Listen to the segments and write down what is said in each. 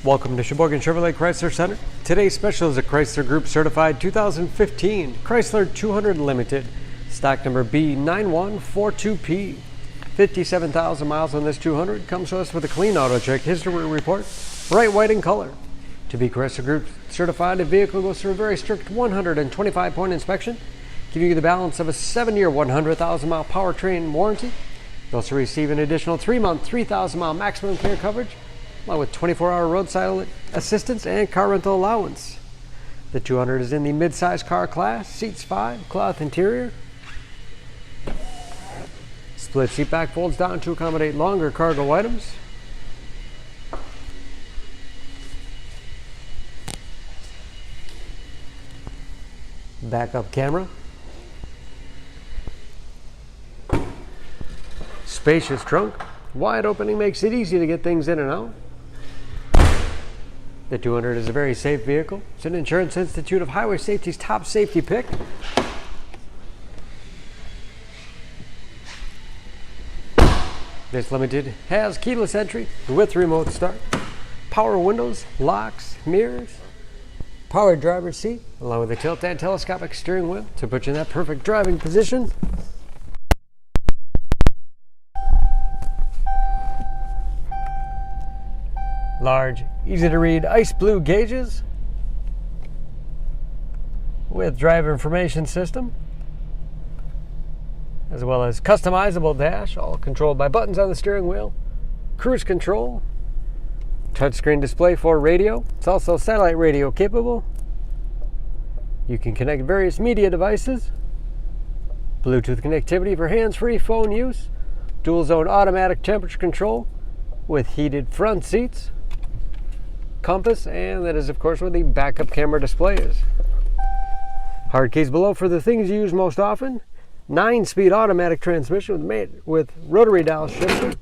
Welcome to Sheboygan Chevrolet Chrysler Center. Today's special is a Chrysler Group certified 2015 Chrysler 200 Limited, stock number B9142P. 57,000 miles on this 200. Comes to us with a clean auto check history report, bright white in color. To be Chrysler Group certified, the vehicle goes through a very strict 125-point inspection, giving you the balance of a 7-year, 100,000-mile powertrain warranty. You also receive an additional 3-month, 3,000-mile maximum clear coverage, along with 24-hour roadside assistance and car rental allowance. The 200 is in the mid-size car class, seats 5, cloth interior. Split seat back folds down to accommodate longer cargo items. Backup camera. Spacious trunk. Wide opening makes it easy to get things in and out. The 200 is a very safe vehicle. It's an Insurance Institute of Highway Safety's top safety pick. This Limited has keyless entry with remote start, power windows, locks, mirrors, power driver's seat, along with a tilt and telescopic steering wheel to put you in that perfect driving position. Large, easy to read ice blue gauges with driver information system, as well as customizable dash, all controlled by buttons on the steering wheel, cruise control, touchscreen display for radio. It's also satellite radio capable. You can connect various media devices, Bluetooth connectivity for hands-free phone use, dual zone automatic temperature control with heated front seats, compass, and that is of course where the backup camera display is. Hard keys below for the things you use most often. 9-speed automatic transmission with rotary dial shifter.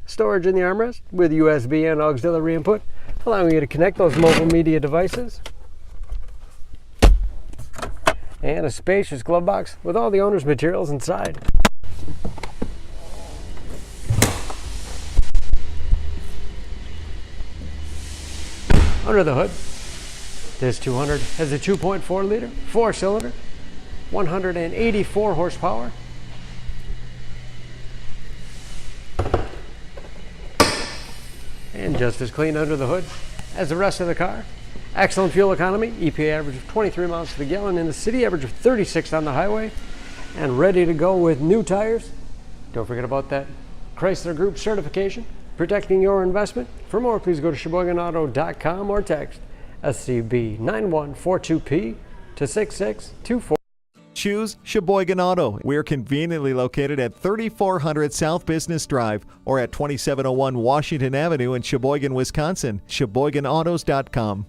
Storage in the armrest with USB and auxiliary input, allowing you to connect those mobile media devices. And a spacious glove box with all the owner's materials inside. Under the hood, this 200 has a 2.4-liter, 4-cylinder, 184 horsepower. And just as clean under the hood as the rest of the car. Excellent fuel economy, EPA average of 23 miles to the gallon in the city, average of 36 on the highway, and ready to go with new tires. Don't forget about that Chrysler Group certification, protecting your investment. For more, please go to SheboyganAuto.com or text SCB9142P to 6624. Choose Sheboygan Auto. We're conveniently located at 3400 South Business Drive or at 2701 Washington Avenue in Sheboygan, Wisconsin. SheboyganAutos.com.